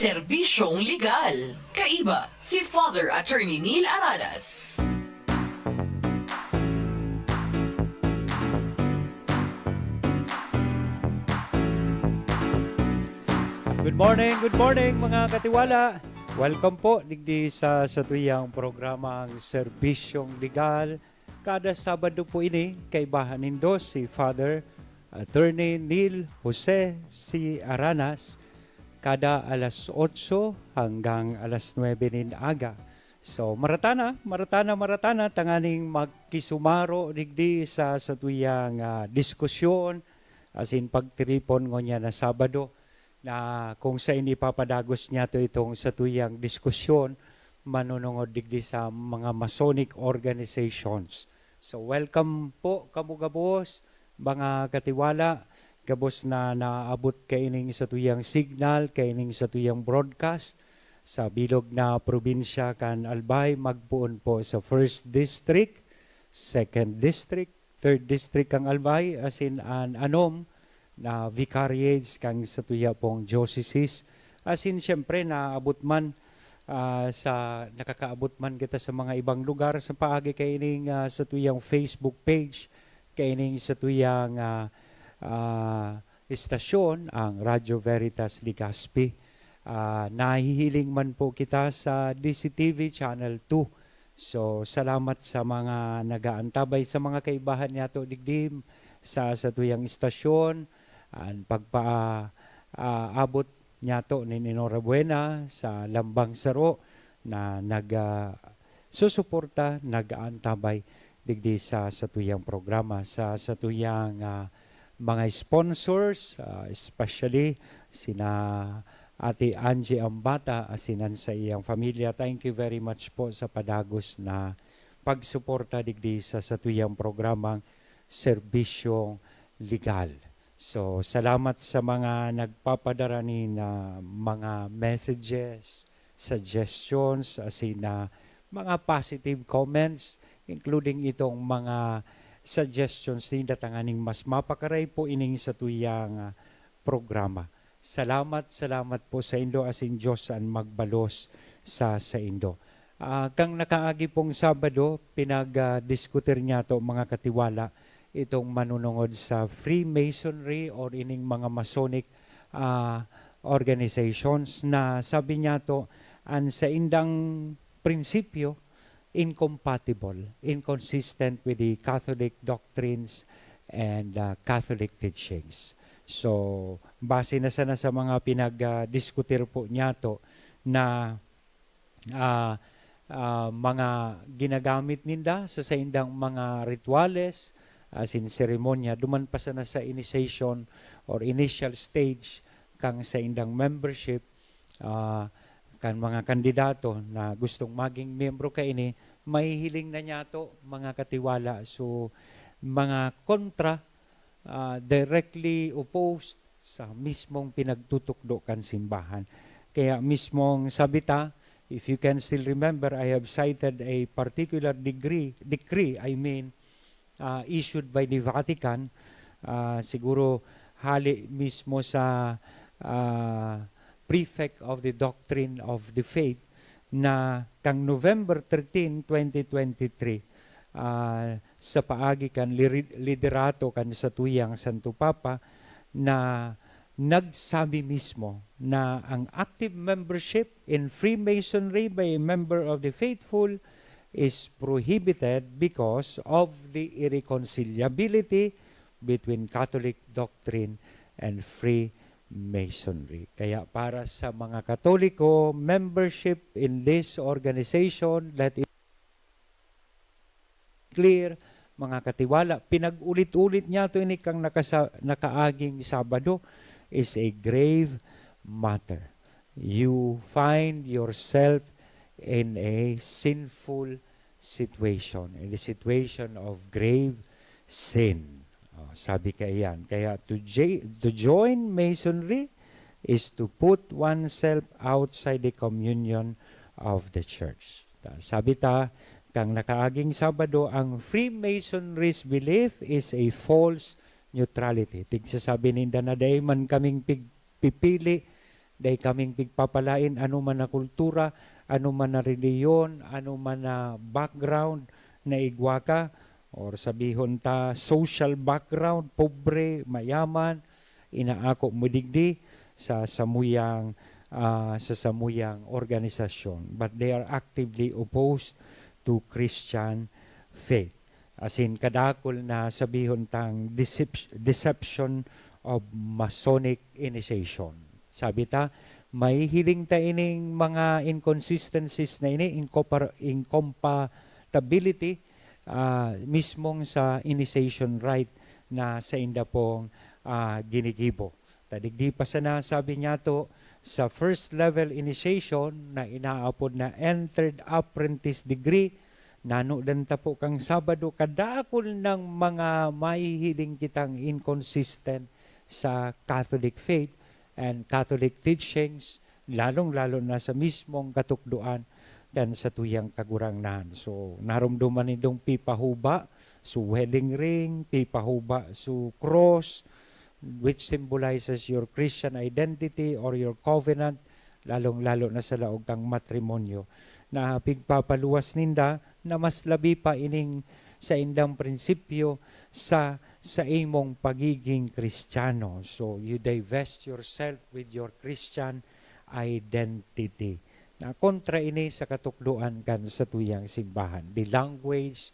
Serbisyong legal. Kaiba si Father Attorney Neil Aradas. Good morning mga katiwala. Welcome po digdi sa tuyang programang Serbisyong Legal. Kada Sabado po ini kay Bahanindo si Father Attorney Neil Jose C. Aranas kada alas 8 hanggang alas 9 nin aga. So maratana tanganing magkisumaro digdi sa tuyang diskusyon asin pagtiripon ngonya na Sabado na kung sa inipapadagos niya to itong sa tuyang diskusyon manunungod digdi sa mga Masonic organizations. So welcome po kamugabos mga katiwala gabos na naabot kaining sa tuyang signal kaining sa tuyang broadcast sa bilog na probinsya kan Albay magpuon po sa 1st District, 2nd District, 3rd District kang Albay asin an anom na vicariates kang sa tuya pong diocese asin syempre naabot man sa nakakaabot man kita sa mga ibang lugar sa paagi kaining sa tuyang Facebook page kaining sa tuyang istasyon ang Radio Veritas Legazpi. Nahihiling man po kita sa DCTV Channel 2. So salamat sa mga nagaantabay sa mga kaibahan niyato digdim sa tuyang istasyon ang pagpaabot niyato ni Norabuena sa Lambang Saro na susuporta nagaantabay digdi sa tuyang programa sa tuyang mga sponsors especially sina Ate Angie Ambata asinan sa iyang familia. Thank you very much po sa padagos na pagsuporta digdi sa tuyang programang Serbisyong Legal. So salamat sa mga nagpapadara ni na mga messages, suggestions asin na mga positive comments including itong mga suggestions ni datanganing mas mapakaray po ining sa tuyang programa. Salamat po sa Indo asin Diyos ang magbalos sa Indo. Kang nakaagi pong Sabado, pinag-diskutir niya to mga katiwala itong manunungod sa Freemasonry or ining mga Masonic organizations na sabi niya to ang sa indang prinsipyo incompatible, inconsistent with the Catholic doctrines and Catholic teachings. So, base na sana sa mga pinag-diskutir po niya to na mga ginagamit ninda sa indang mga rituales, as in seremonya, duman pa sana sa initiation or initial stage kang sa indang membership, kan mga kandidato na gustong maging membro kaini, mahihiling na niya to mga katiwala. So, mga kontra, directly opposed sa mismong pinagtutukdo kan simbahan. Kaya mismong sabita, if you can still remember, I have cited a particular decree, issued by the Vatican, siguro hali mismo sa Prefect of the Doctrine of the Faith na kang November 13, 2023 sa paagi kan liderato kan sa tuyang Santo Papa na nagsabi mismo na ang active membership in Freemasonry by a member of the faithful is prohibited because of the irreconcilability between Catholic doctrine and Freemasonry. Kaya para sa mga Katoliko, membership in this organization, let it clear, mga katiwala, pinag-ulit-ulit niya ito ini kang nakaaging Sabado, is a grave matter. You find yourself in a sinful situation, in a situation of grave sin. Sabi kaiyan. Kaya to join Masonry is to put oneself outside the communion of the church. Sabi ta, kang nakaaging Sabado, ang Freemasonry's belief is a false neutrality. Tigsasabi ninda na day man kaming pipili Day kaming pigpapalain, ano man na kultura, ano man na reliyon, ano man na background na igwaka, or sabihon ta social background, pobre, mayaman, inaako mo digdi sa samuyang organisasyon. But they are actively opposed to Christian faith. As in, kadakol na sabihon tang deception of Masonic initiation. Sabi ta, may hiling ta ining mga inconsistencies na ini, incompatibility, mismong sa initiation rite na sa inda pong ginigibo. Tadigdi pa sana, sabi niya to, sa first level initiation na inaapod na entered apprentice degree, nanudan ta po kang Sabado, kadakol ng mga mahihiling kitang inconsistent sa Catholic faith and Catholic teachings, lalong-lalo na sa mismong katukduan dan sa tuyang kagurangnan. So, narumduman nitong pipahuba, so wedding ring, pipahuba, so cross, which symbolizes your Christian identity or your covenant, lalong-lalo na sa laog kang matrimonyo, na pigpapaluwas ninda na mas labi pa ining sa indang prinsipyo sa imong pagiging Kristiyano. So, you divest yourself with your Christian identity. Na kontra ini sa katukduan kan sa tuyang simbahan. The language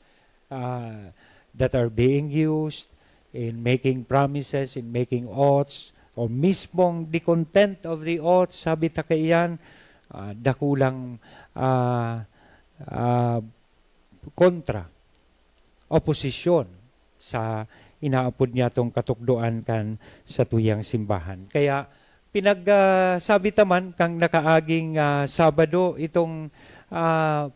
that are being used in making promises, in making oaths, o mismong the content of the oath, sabi ta kayan, dakulang kontra, oposisyon sa inaapod niya tong katukduan kan sa tuyang simbahan. Kaya pinagsabi taman kang nakaaging Sabado itong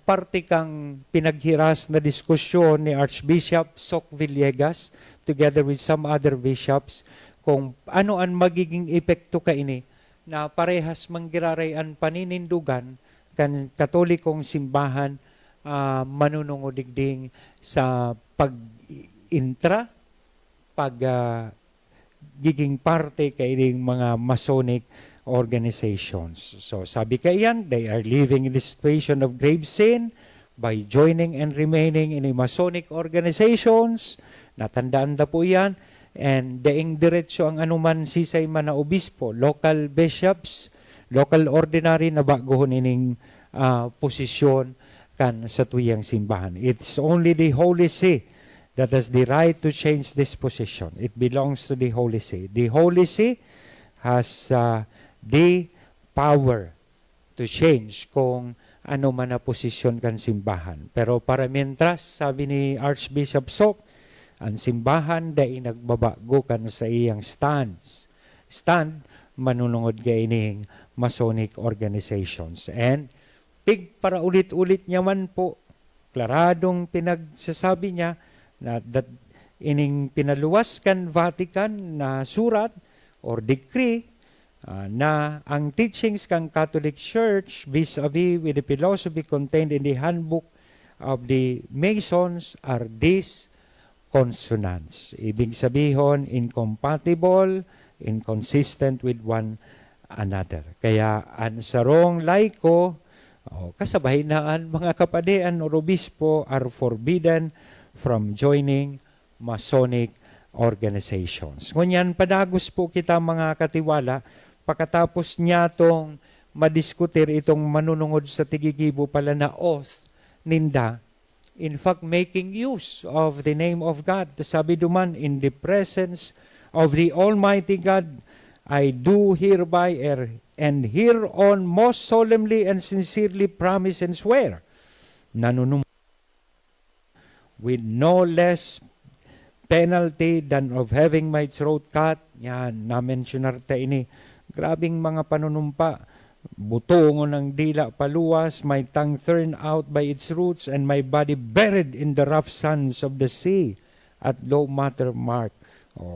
parte kang pinaghiras na diskusyon ni Archbishop Soc Villegas together with some other bishops kung ano ang magiging epekto kaini na parehas manggiraray-an paninindugan kan katolikong simbahan manunungodigding sa pag-intra, giging parte kaining mga Masonic organizations. So sabi kayan, they are living in the situation of grave sin by joining and remaining in the Masonic organizations. Natandaan na po yan. And daing diretso ang anuman sisay man na obispo, local bishops, local ordinary na baguhon ining posisyon kan sa tuyang simbahan. It's only the Holy See that has the right to change this position. It belongs to the Holy See. The Holy See has the power to change kung ano man na posisyon kan simbahan. Pero para mientras, sabi ni Archbishop Soc, ang simbahan dahil nagbabago kan sa iyang stand, manunungod gaining Masonic organizations. And para ulit-ulit niya man po, klaradong pinagsasabi niya, na that ining pinaluwas kan Vatican na surat or decree na ang teachings kang Catholic Church vis-a-vis with the philosophy contained in the handbook of the Masons are disconsonants. Ibig sabihin, incompatible, inconsistent with one another. Kaya ang sarong laiko, kasabay naan mga kapadian o obispo are forbidden from joining Masonic organizations. Ngunyan, padagos po kita mga katiwala, pagkatapos niya itong madiskutir itong manunungod sa tigigibo pala na oath ninda, in fact, making use of the name of God. Sabi duman, in the presence of the Almighty God, I do hereby and hereon most solemnly and sincerely promise and swear, nanunum with no less penalty than of having my throat cut. Yan, na-mentionar ta ini. Grabing mga panunumpa. Butongon ng dila paluwas, my tongue turned out by its roots, and my body buried in the rough sands of the sea at low water mark.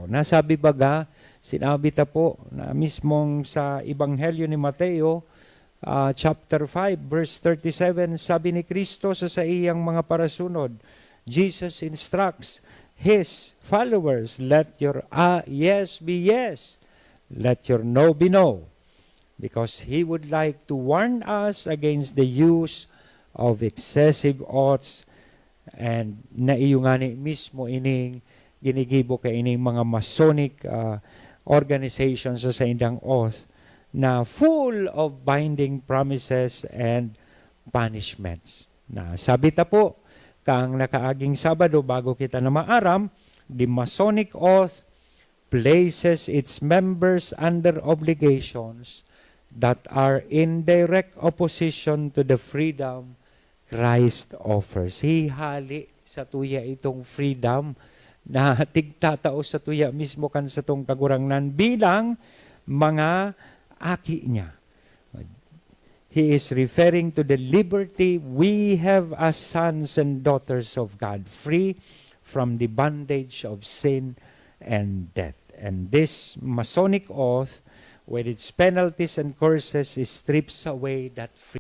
Nasabi baga, sinabi ta po na mismong sa Ebanghelyo ni Mateo, chapter 5, verse 37, sabi ni Kristo sa iyang mga parasunod, Jesus instructs His followers, let your yes be yes, let your no be no. because he would like to warn us against the use of excessive oaths, and naiyo nga ni mismo ining ginigibo kay ining mga Masonic organizations sa indang oath na full of binding promises and punishments. Na sabi ta po, kang nakaaging Sabado bago kita na maaram, the Masonic oath places its members under obligations that are in direct opposition to the freedom Christ offers. Hihali sa tuya itong freedom na tigtatao sa tuya mismo kan sa tong kagurangnan bilang mga aki niya. He is referring to the liberty we have as sons and daughters of God, free from the bondage of sin and death. And this Masonic oath, with its penalties and curses, strips away that freedom.